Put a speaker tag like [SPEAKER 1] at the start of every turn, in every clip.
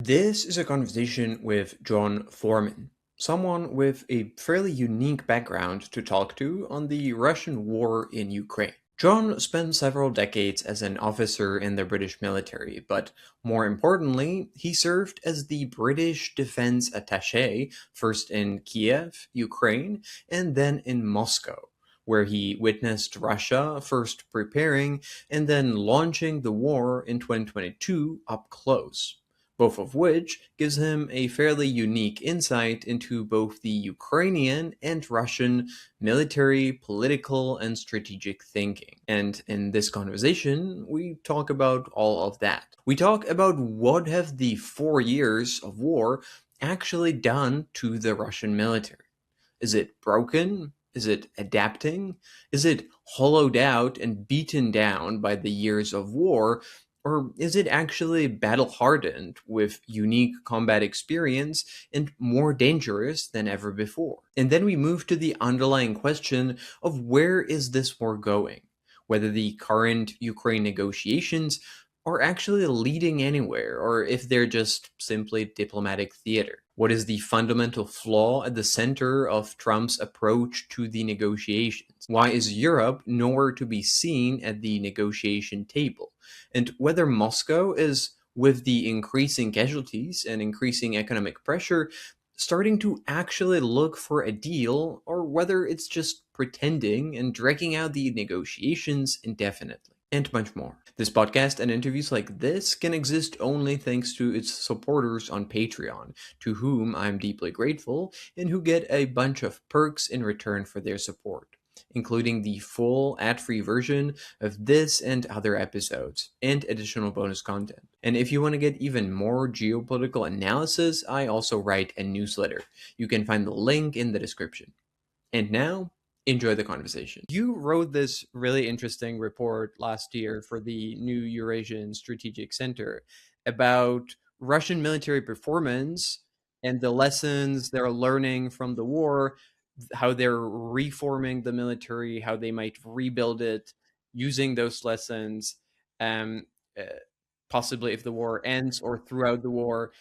[SPEAKER 1] This is a conversation with John Foreman, someone with a fairly unique background to talk to on the Russian war in Ukraine. John spent several decades as an officer in the British military, but more importantly, he served as the British defense attache, first in Kyiv, Ukraine, and then in Moscow, where he witnessed Russia first preparing and then launching the war in 2022 up close, both of which gives him a fairly unique insight into both the Ukrainian and Russian military, political, and strategic thinking. And in this conversation, we talk about all of that. We talk about what have the 4 years of war actually done to the Russian military. Is it broken? Is it adapting? Is it hollowed out and beaten down by the years of war? Or is it actually battle hardened with unique combat experience and more dangerous than ever before? And then we move to the underlying question of where is this war going? Whether the current Ukraine negotiations are actually leading anywhere, or if they're just simply diplomatic theater. What is the fundamental flaw at the center of Trump's approach to the negotiations? Why is Europe nowhere to be seen at the negotiation table? And whether Moscow is, with the increasing casualties and increasing economic pressure, starting to actually look for a deal, or whether it's just pretending and dragging out the negotiations indefinitely. And much more. This podcast and interviews like this can exist only thanks to its supporters on Patreon, to whom I'm deeply grateful and who get a bunch of perks in return for their support, including the full ad-free version of this and other episodes, and additional bonus content. And if you want to get even more geopolitical analysis, I also write a newsletter. You can find the link in the description. And now, enjoy the conversation. You wrote this really interesting report last year for the New Eurasian Strategic Center about Russian military performance and the lessons they're learning from the war, how they're reforming the military, how they might rebuild it using those lessons, um, uh, possibly if the war ends or throughout the war.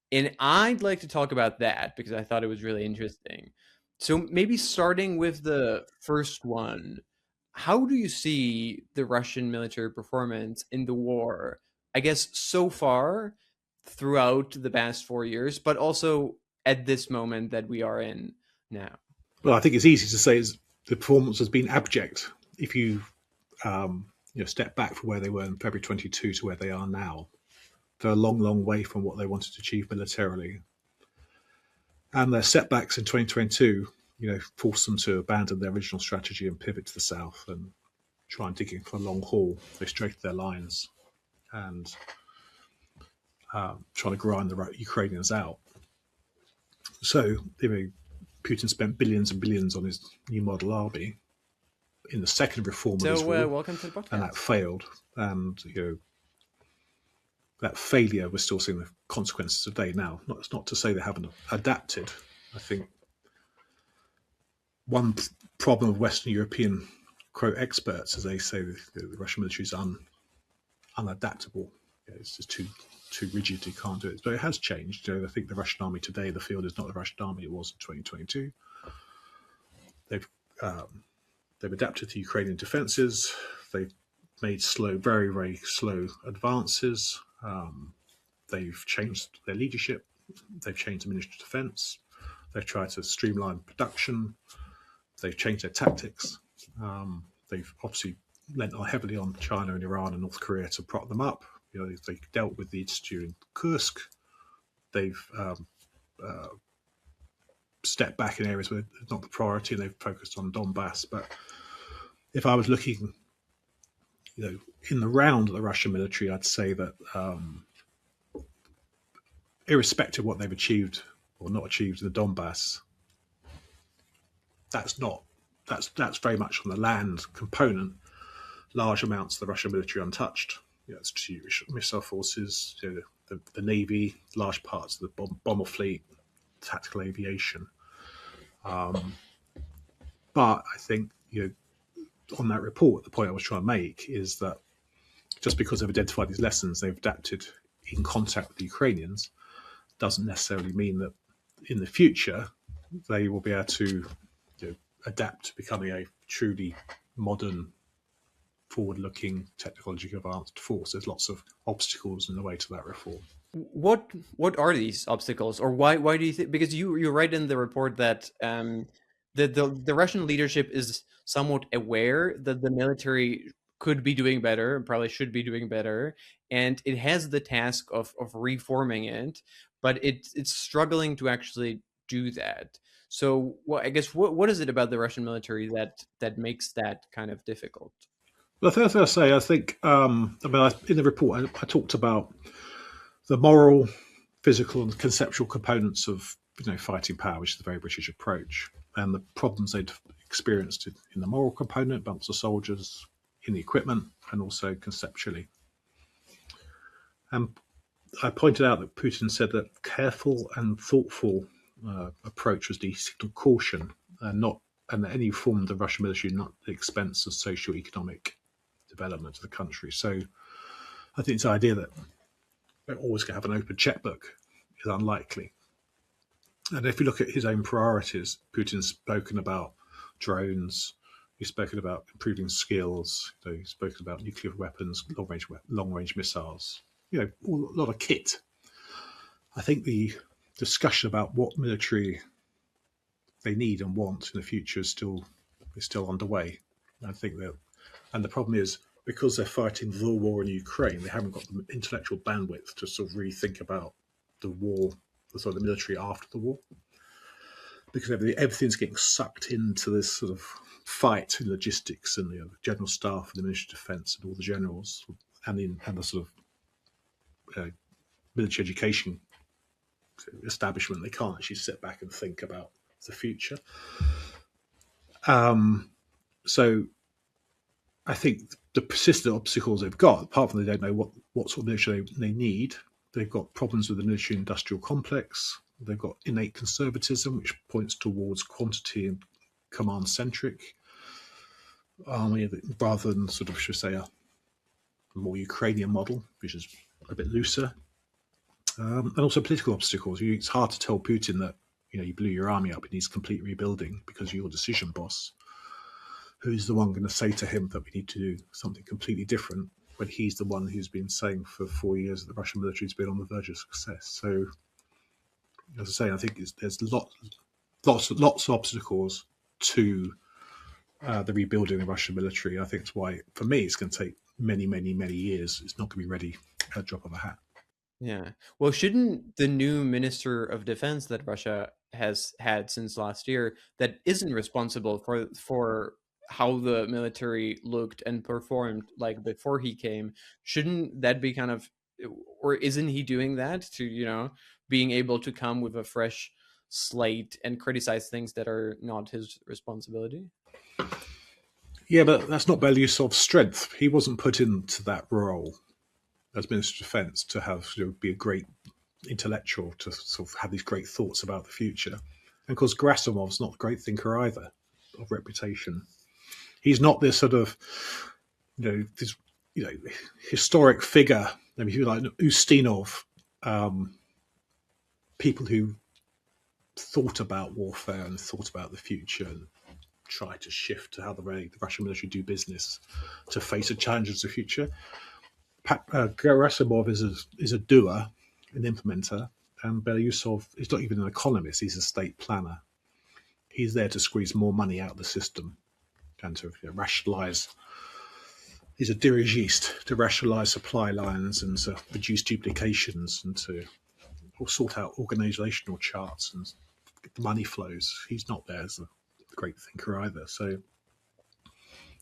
[SPEAKER 1] And I'd like to talk about that because I thought it was really interesting. So maybe starting with the first one, how do you see the Russian military performance in the war? I guess so far throughout the past 4 years, but also at this moment that we are in now.
[SPEAKER 2] Well, I think it's easy to say the performance has been abject. If you step back from where they were in February 22 to where they are now, they're a long, long way from what they wanted to achieve militarily. And their setbacks in 2022, forced them to abandon their original strategy and pivot to the south and try and dig in for a long haul. They straightened their lines and trying to grind the Ukrainians out. So, Putin spent billions and billions on his new model army in the second reform of his war,
[SPEAKER 1] welcome to the podcast.
[SPEAKER 2] and that failed. And that failure, we're still seeing the consequences today. Now, it's not to say they haven't adapted. I think one problem of Western European quote experts, as they say, the Russian military is unadaptable. It's just too rigid. You can't do it. But it has changed. I think the Russian army today, the field is not the Russian army it was in 2022. They've adapted to Ukrainian defences. They've made very, very slow advances. They've changed their leadership. They've changed the Ministry of Defence. They've tried to streamline production. They've changed their tactics. They've obviously lent heavily on China and Iran and North Korea to prop them up. They dealt with the institute in Kursk. They've stepped back in areas where it's not the priority, and they've focused on Donbass. But if I was looking, in the round of the Russian military, I'd say that irrespective of what they've achieved or not achieved in the Donbass, that's very much on the land component. Large amounts of the Russian military untouched. Strategic missile forces, the Navy, large parts of the bomber fleet, tactical aviation. But I think, on that report, the point I was trying to make is that just because they've identified these lessons, they've adapted in contact with the Ukrainians. doesn't necessarily mean that in the future they will be able to adapt to becoming a truly modern, forward-looking, technologically advanced force. There's lots of obstacles in the way to that reform.
[SPEAKER 1] What are these obstacles, or why do you think? Because you write in the report that the Russian leadership is somewhat aware that the military could be doing better and probably should be doing better, and it has the task of reforming it, but it's struggling to actually do that. So, well, I guess what is it about the Russian military that makes that kind of difficult?
[SPEAKER 2] Well, the first thing I say, I think, in the report, I talked about the moral, physical, and conceptual components of fighting power, which is the very British approach, and the problems they'd experienced in the moral component, amongst the soldiers, in the equipment, and also conceptually. And I pointed out that Putin said that careful and thoughtful approach was the signal caution, and that any form of the Russian military not at the expense of socio-economic development of the country. So I think this idea that they're always going to have an open checkbook is unlikely. And if you look at his own priorities, Putin's spoken about drones, he's spoken about improving skills, he's spoken about nuclear weapons, long-range missiles, a lot of kit. I think the discussion about what military they need and want in the future is still underway. I think that, and the problem is, because they're fighting the war in Ukraine, they haven't got the intellectual bandwidth to sort of really think about the war, the military after the war, because everything's getting sucked into this sort of fight in logistics, and the general staff and the Ministry of Defence and all the generals and the sort of military education establishment. They can't actually sit back and think about the future. So I think the persistent obstacles they've got, apart from they don't know what sort of military they need, they've got problems with the military industrial complex. They've got innate conservatism, which points towards quantity and command-centric army, rather than sort of, should say, a more Ukrainian model, which is a bit looser. And also political obstacles. It's hard to tell Putin that you blew your army up, it needs complete rebuilding because you're your decision boss. Who's the one going to say to him that we need to do something completely different when he's the one who's been saying for 4 years that the Russian military has been on the verge of success? So, as I say, I think there's lots of obstacles to the rebuilding of the Russian military. I think it's why, for me, it's going to take many, many, many years. It's not going to be ready at a drop of a hat.
[SPEAKER 1] Yeah. Well, shouldn't the new Minister of Defense that Russia has had since last year, that isn't responsible for how the military looked and performed like before he came, shouldn't that be kind of, or isn't he doing that to, being able to come with a fresh slate and criticize things that are not his responsibility?
[SPEAKER 2] Yeah, but that's not Belousov's strength. He wasn't put into that role as Minister of Defence to have be a great intellectual, to sort of have these great thoughts about the future. And of course, Gerasimov's not a great thinker either, of reputation. He's not this sort of this historic figure. I mean, like Ustinov, people who thought about warfare and thought about the future and tried to shift to how the Russian military do business to face the challenges of the future. Gerasimov is a doer, an implementer, and Belousov is not even an economist, he's a state planner. He's there to squeeze more money out of the system and to rationalise. He's a dirigiste, to rationalise supply lines and to reduce duplications and to sort out organisational charts and get the money flows. He's not there as a great thinker either. So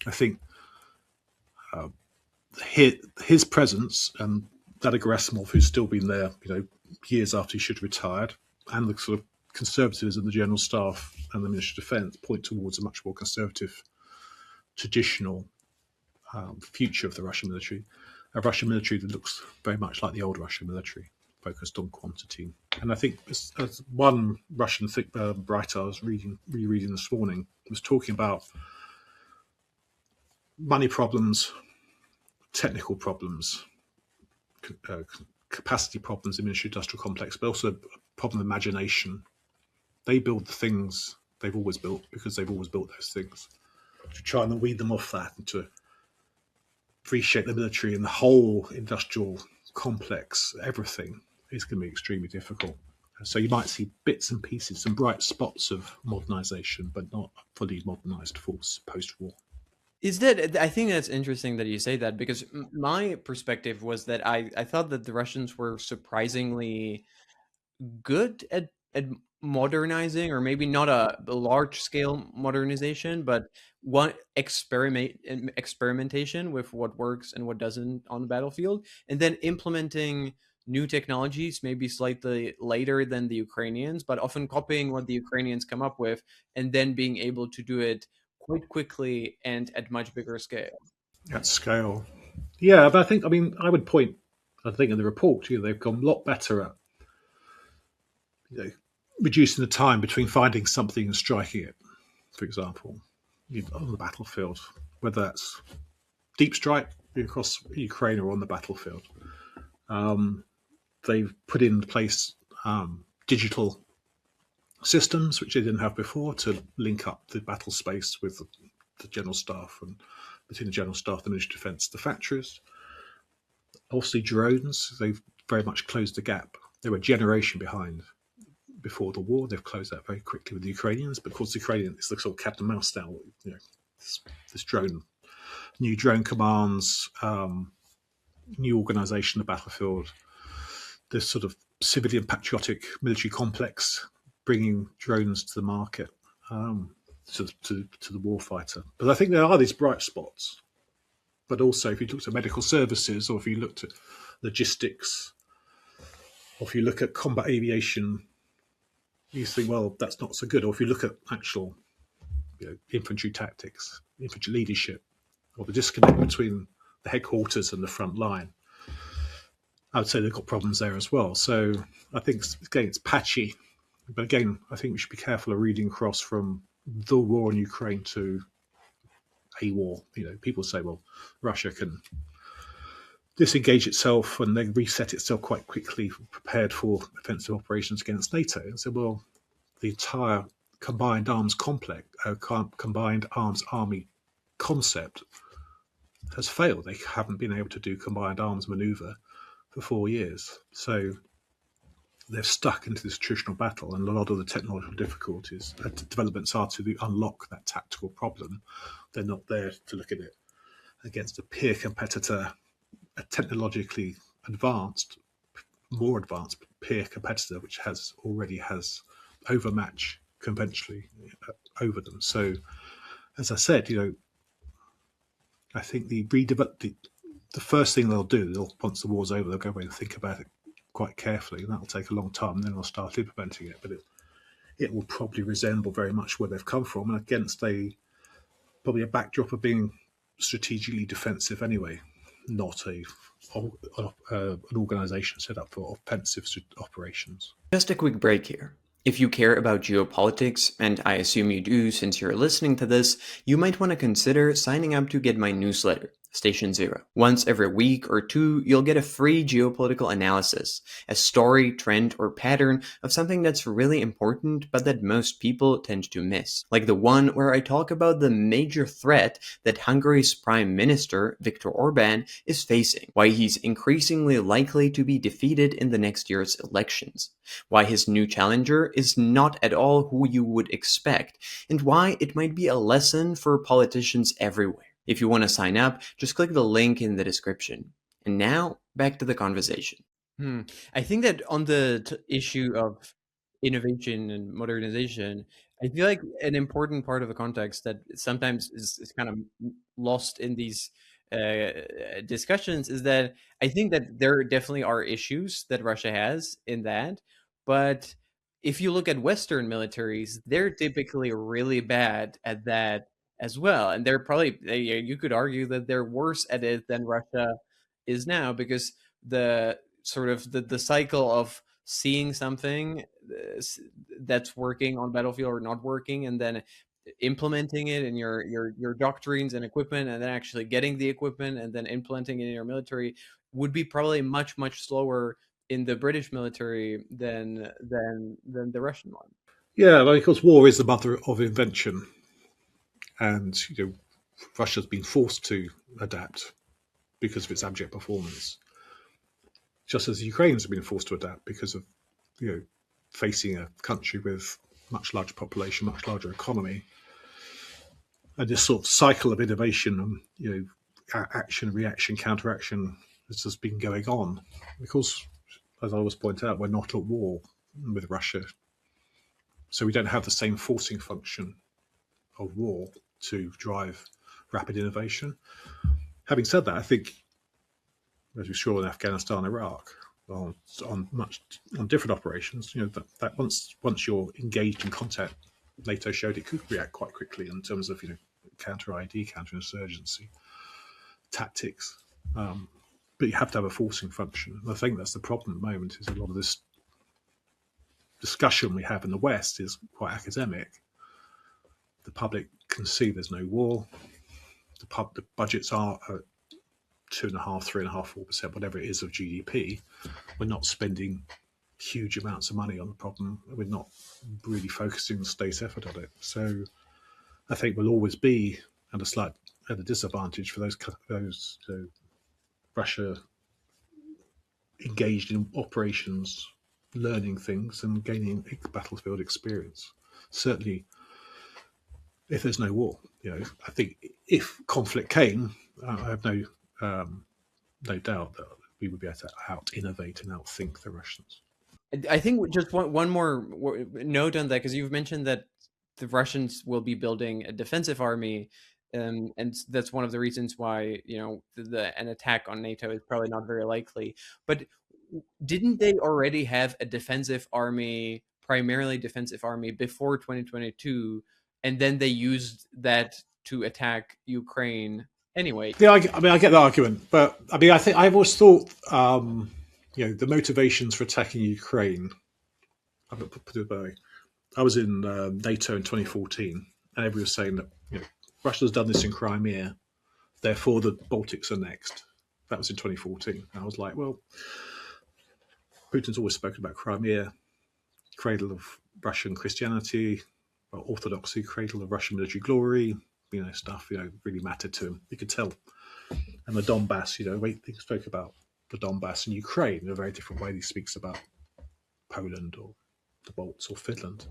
[SPEAKER 2] I think his presence and that of Gerasimov, who's still been there, years after he should have retired, and the sort of conservatives in the General Staff and the Ministry of Defence point towards a much more conservative, traditional future of the Russian military. A Russian military that looks very much like the old Russian military, focused on quantity. And I think as one Russian writer I was rereading this morning was talking about money problems, technical problems, capacity problems in the military-industrial complex, but also a problem of imagination. They build the things they've always built because they've always built those things. To try and weed them off that and to reshape the military and the whole industrial complex, everything, is going to be extremely difficult. So you might see bits and pieces, some bright spots of modernization, but not fully modernized force post-war.
[SPEAKER 1] Is that, I think that's interesting that you say that, because my perspective was that I thought that the Russians were surprisingly good at modernizing, or maybe not a large scale modernization, but one experimentation with what works and what doesn't on the battlefield, and then implementing new technologies maybe slightly later than the Ukrainians, but often copying what the Ukrainians come up with and then being able to do it quite quickly and at much bigger scale.
[SPEAKER 2] At scale. Yeah, but I would point, I think in the report, they've gone a lot better at reducing the time between finding something and striking it, for example, on the battlefield, whether that's deep strike across Ukraine or on the battlefield. They've put in place digital systems, which they didn't have before, to link up the battle space with the general staff and between the general staff, the Ministry of Defence, the factories. Obviously, drones, they've very much closed the gap. They were a generation behind before the war. They've closed that very quickly with the Ukrainians, but of course, the Ukrainians, it's the sort of cat and mouse style. This drone, new drone commands, new organisation of the battlefield, this sort of civilian patriotic military complex, bringing drones to the market, to the warfighter. But I think there are these bright spots. But also, if you looked at medical services, or if you looked at logistics, or if you look at combat aviation, you think, well, that's not so good. Or if you look at actual infantry tactics, infantry leadership, or the disconnect between the headquarters and the front line, I would say they've got problems there as well. So I think, again, it's patchy. But again, I think we should be careful of reading across from the war in Ukraine to a war. People say, well, Russia can disengage itself and then reset itself quite quickly, prepared for offensive operations against NATO. And so, well, the entire combined arms complex, combined arms army concept has failed. They haven't been able to do combined arms maneuver for 4 years. So they're stuck into this attritional battle, and a lot of the technological difficulties, developments are to unlock that tactical problem. They're not there to look at it against a peer competitor, a technologically advanced, more advanced peer competitor, which already has overmatch conventionally over them. So, as I said, I think the first thing they'll do, once the war's over, they'll go away and think about it quite carefully, and that'll take a long time, and then they'll start implementing it. But it will probably resemble very much where they've come from, and against probably a backdrop of being strategically defensive anyway, not an organisation set up for offensive operations.
[SPEAKER 1] Just a quick break here. If you care about geopolitics, and I assume you do since you're listening to this, you might want to consider signing up to get my newsletter, Station Zero. Once every week or two, you'll get a free geopolitical analysis, a story, trend, or pattern of something that's really important but that most people tend to miss. Like the one where I talk about the major threat that Hungary's Prime Minister, Viktor Orban, is facing, why he's increasingly likely to be defeated in the next year's elections, why his new challenger is not at all who you would expect, and why it might be a lesson for politicians everywhere. If you want to sign up, just click the link in the description. And now, back to the conversation. I think that on the issue of innovation and modernization, I feel like an important part of the context that sometimes is kind of lost in these discussions is that I think that there definitely are issues that Russia has in that, but if you look at Western militaries, they're typically really bad at that as well, and they're probably, you could argue that they're worse at it than Russia is now, because the sort of the cycle of seeing something that's working on battlefield or not working, and then implementing it in your doctrines and equipment, and then actually getting the equipment and then implementing it in your military, would be probably much slower in the British military than the Russian one.
[SPEAKER 2] Yeah, like, of course, war is the mother of invention, and Russia's been forced to adapt because of its abject performance, just as the Ukrainians have been forced to adapt because of you know facing a country with much larger population, much larger economy, and this sort of cycle of innovation and action, reaction, counteraction has just been going on. Because, as I always point out, we're not at war with Russia, so we don't have the same forcing function of war to drive rapid innovation. Having said that, I think, as we saw in Afghanistan, Iraq, on different operations, that once you're engaged in contact, NATO showed it could react quite quickly in terms of counter ID, counterinsurgency tactics. But you have to have a forcing function. And I think that's the problem at the moment. Is a lot of this discussion we have in the West is quite academic. The public can see there's no war. The budgets are at 2.5%, 3.5%, 4%, whatever it is of GDP. We're not spending huge amounts of money on the problem. We're not really focusing the state effort on it. So I think we'll always be at a disadvantage for those Russia engaged in operations, learning things and gaining battlefield experience. Certainly, if there's no war, I think if conflict came, I have no doubt that we would be able to out innovate and outthink the Russians.
[SPEAKER 1] I think just one more note on that, because you've mentioned that the Russians will be building a defensive army, and that's one of the reasons why an attack on NATO is probably not very likely. But didn't they already have a defensive army, primarily defensive army, before 2022, and then they used that to attack Ukraine anyway?
[SPEAKER 2] Yeah, I get the argument, but I think I've always thought the motivations for attacking Ukraine. Put it away. I was in NATO in 2014, and everybody was saying that Russia's done this in Crimea, therefore the Baltics are next. That was in 2014. And I was like, well, Putin's always spoken about Crimea, cradle of Russian Christianity, orthodoxy, cradle of Russian military glory, stuff, really mattered to him. You could tell. And the Donbass, he spoke about the Donbass and Ukraine in a very different way. He speaks about Poland or the Balts or Finland.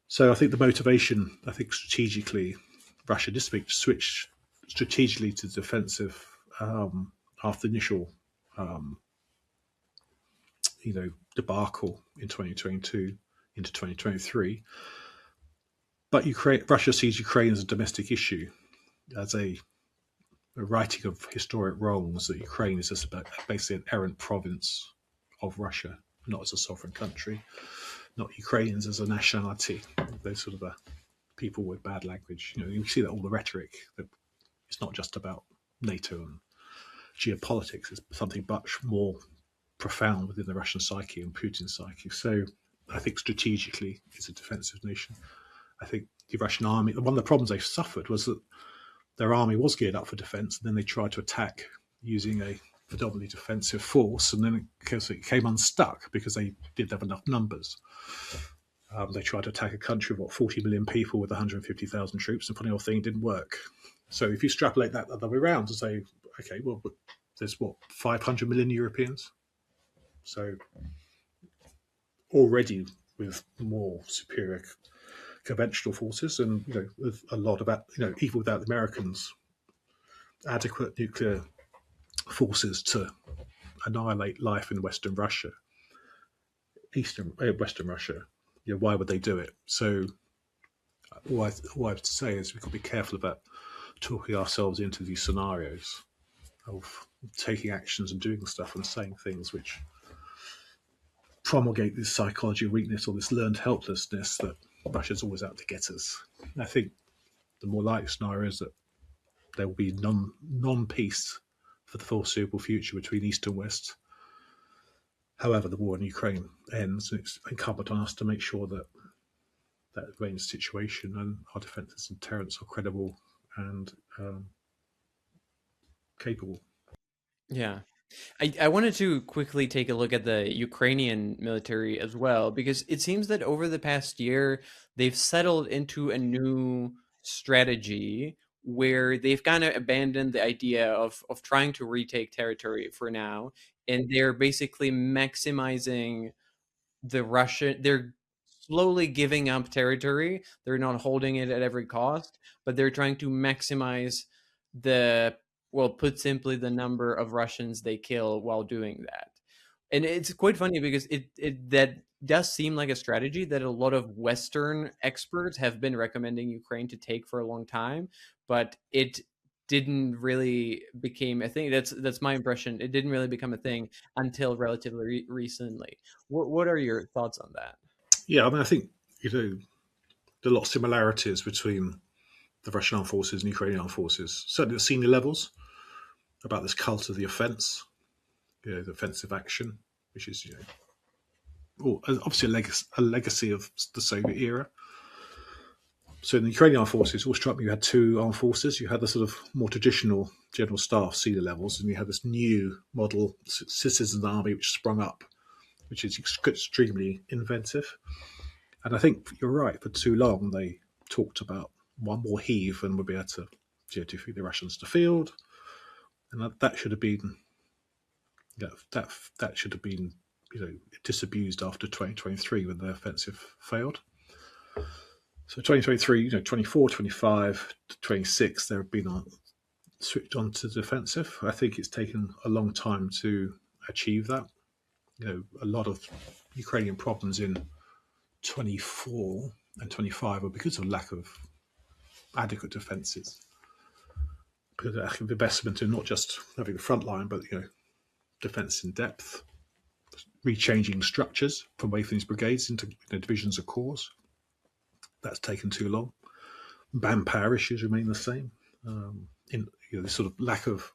[SPEAKER 2] So I think the motivation, strategically, Russia did switch strategically to defensive after the initial, debacle in 2022 into 2023. But Russia sees Ukraine as a domestic issue, as a righting of historic wrongs, that Ukraine is just basically an errant province of Russia, not as a sovereign country, not Ukrainians as a nationality. Those sort of people with bad language. You see that all the rhetoric, that it's not just about NATO and geopolitics, it's something much more profound within the Russian psyche and Putin's psyche. So I think strategically it's a defensive nation. I think the Russian army, one of the problems they suffered was that their army was geared up for defence, and then they tried to attack using a predominantly defensive force, and then it came unstuck because they didn't have enough numbers. They tried to attack a country of 40 million people with 150,000 troops, and funny old thing, it didn't work. So if you extrapolate that the other way around to say, okay, well, but there's 500 million Europeans, so already with more superior conventional forces, and with a lot of even without the Americans, adequate nuclear forces to annihilate life in Western Russia, Western Russia. Why would they do it? So all I have to say is we've got to be careful about talking ourselves into these scenarios of taking actions and doing stuff and saying things which promulgate this psychology of weakness or this learned helplessness that Russia's always out to get us. And I think the more likely scenario is that there will be non-peace for the foreseeable future between East and West. However, the war in Ukraine ends, and it's incumbent on us to make sure that remains the situation, and our defences and deterrents are credible and capable.
[SPEAKER 1] Yeah. I wanted to quickly take a look at the Ukrainian military as well, because it seems that over the past year, they've settled into a new strategy where they've kind of abandoned the idea of trying to retake territory for now, and they're basically maximizing they're slowly giving up territory. They're not holding it at every cost, but they're trying to maximize the, well, put simply, the number of Russians they kill while doing that. And it's quite funny because it that does seem like a strategy that a lot of Western experts have been recommending Ukraine to take for a long time, but it didn't really became a thing. That's my impression. It didn't really become a thing until relatively recently. What are your thoughts on that?
[SPEAKER 2] Yeah, I mean, I think there are a lot of similarities between the Russian armed forces and Ukrainian armed forces, certainly at senior levels, about this cult of the offence, the offensive action, which is obviously a legacy of the Soviet era. So in the Ukrainian armed forces, it all struck me you had two armed forces. You had the sort of more traditional general staff senior levels, and you had this new model citizen army which sprung up, which is extremely inventive. And I think you're right. For too long, they talked about one more heave and we'll be able to defeat the Russians to field, and that should have been that should have been disabused after 2023 when the offensive failed. So 2023, 24, 25, 26, there have been switched on to defensive. I think it's taken a long time to achieve that. A lot of Ukrainian problems in 24 and 25 are because of lack of adequate defences, because of lack of investment in not just having the front line, but defence in depth, rechanging structures from Waithen's brigades into divisions of corps. That's taken too long. Manpower issues remain the same. In this sort of lack of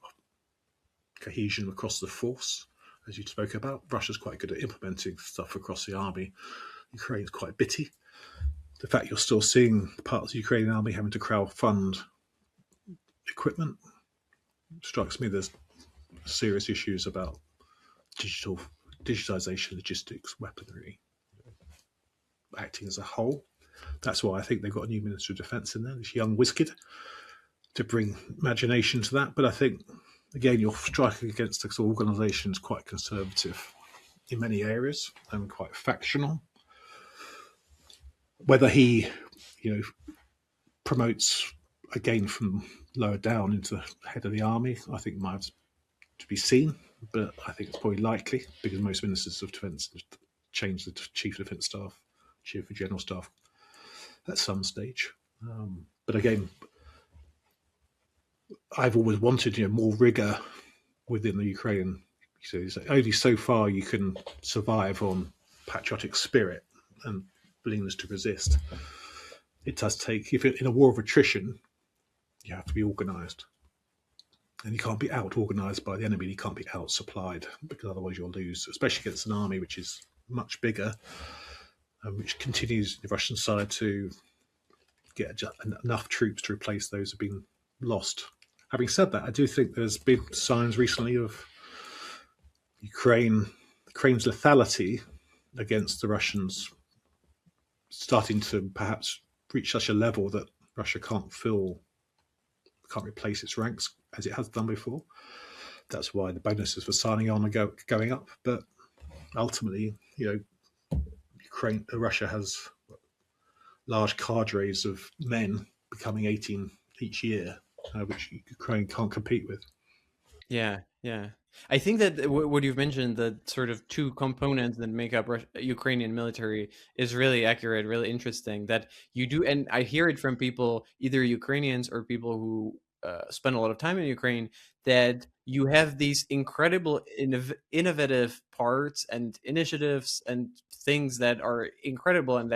[SPEAKER 2] cohesion across the force, as you spoke about. Russia's quite good at implementing stuff across the army. Ukraine's quite bitty. The fact you're still seeing parts of the Ukrainian army having to crowdfund equipment strikes me. There's serious issues about digitization, logistics, weaponry, acting as a whole. That's why I think they've got a new Minister of Defence in there, this young wizkid, to bring imagination to that. But I think, again, you're striking against this organisation quite conservative in many areas and quite factional. Whether he, promotes again from lower down into the head of the army, I think might have to be seen, but I think it's probably likely because most ministers of defence change the chief of defence staff, chief of general staff at some stage. But again, I've always wanted more rigour within the Ukraine. So only so far you can survive on patriotic spirit and willingness to resist. It does take, if in a war of attrition, you have to be organised. And you can't be out organised by the enemy. You can't be out supplied because otherwise you'll lose, especially against an army which is much bigger and which continues the Russian side to get enough troops to replace those who've been lost. Having said that, I do think there's been signs recently of Ukraine's lethality against the Russians starting to perhaps reach such a level that Russia can't replace its ranks as it has done before. That's why the bonuses for signing on are going up. But ultimately, Russia has large cadres of men becoming 18 each year, which Ukraine can't compete with.
[SPEAKER 1] Yeah, yeah. I think that what you've mentioned, the sort of two components that make up Ukrainian military, is really accurate, really interesting. That you do, and I hear it from people, either Ukrainians or people who spend a lot of time in Ukraine, that you have these incredible innovative parts and initiatives and things that are incredible and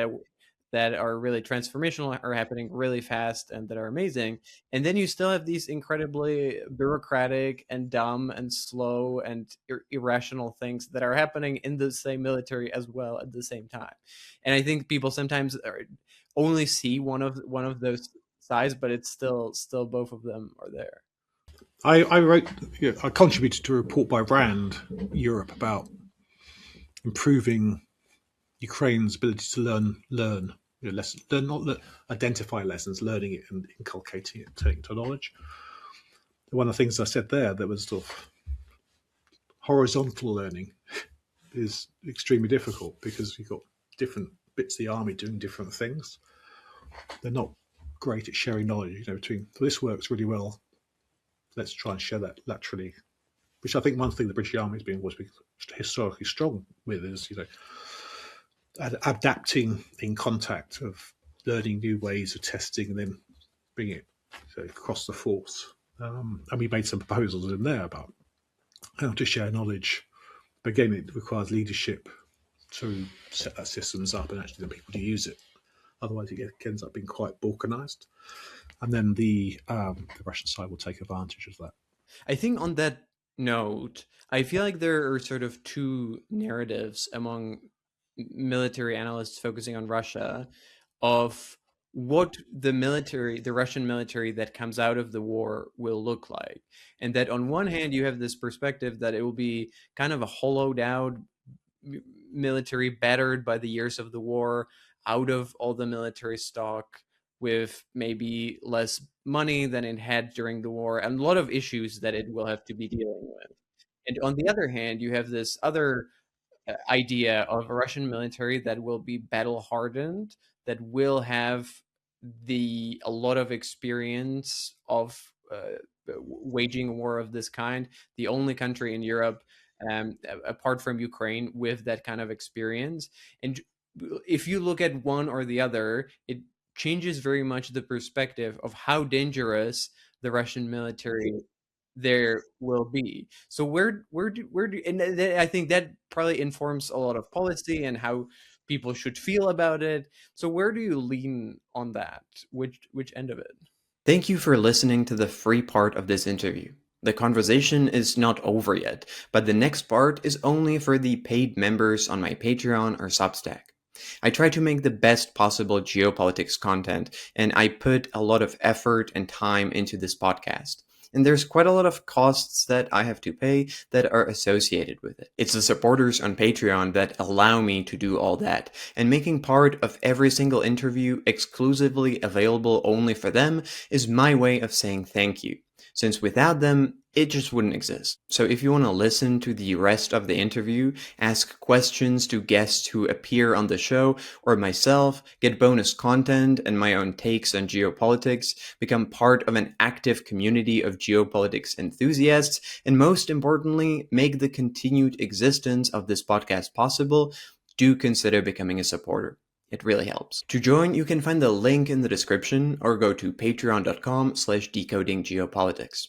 [SPEAKER 1] that are really transformational, are happening really fast and that are amazing. And then you still have these incredibly bureaucratic and dumb and slow and irrational things that are happening in the same military as well at the same time. And I think people sometimes only see one of those sides, but it's still both of them are there.
[SPEAKER 2] I contributed to a report by RAND Europe about improving Ukraine's ability to learn lessons, not identify lessons, learning it and inculcating it, turning it to knowledge. One of the things I said there that was sort of horizontal learning is extremely difficult because you've got different bits of the army doing different things. They're not great at sharing knowledge, between this works really well. Let's try and share that laterally, which I think one thing the British Army has been historically strong with is, adapting in contact, of learning new ways of testing and then bringing it across the force. And we made some proposals in there about how to share knowledge. But again, it requires leadership to set that systems up and actually the people to use it. Otherwise, it ends up being quite balkanized. And then the Russian side will take advantage of that.
[SPEAKER 1] I think on that note, I feel like there are sort of two narratives among military analysts focusing on Russia of what the Russian military that comes out of the war will look like. And that on one hand, you have this perspective that it will be kind of a hollowed out military, battered by the years of the war, out of all the military stock, with maybe less money than it had during the war, and a lot of issues that it will have to be dealing with. And on the other hand, you have this other idea of a Russian military that will be battle hardened, that will have a lot of experience of waging a war of this kind. The only country in Europe, apart from Ukraine, with that kind of experience. And if you look at one or the other, it changes very much the perspective of how dangerous the Russian military there will be. So where do and I think that probably informs a lot of policy and how people should feel about it. So where do you lean on that? Which end of it? Thank you for listening to the free part of this interview. The conversation is not over yet, but the next part is only for the paid members on my Patreon or Substack. I try to make the best possible geopolitics content, and I put a lot of effort and time into this podcast. And there's quite a lot of costs that I have to pay that are associated with it. It's the supporters on Patreon that allow me to do all that, and making part of every single interview exclusively available only for them is my way of saying thank you, since without them, it just wouldn't exist. So if you want to listen to the rest of the interview, ask questions to guests who appear on the show, or myself, get bonus content and my own takes on geopolitics, become part of an active community of geopolitics enthusiasts, and most importantly, make the continued existence of this podcast possible, do consider becoming a supporter. It really helps. To join, you can find the link in the description or go to patreon.com/decodinggeopolitics.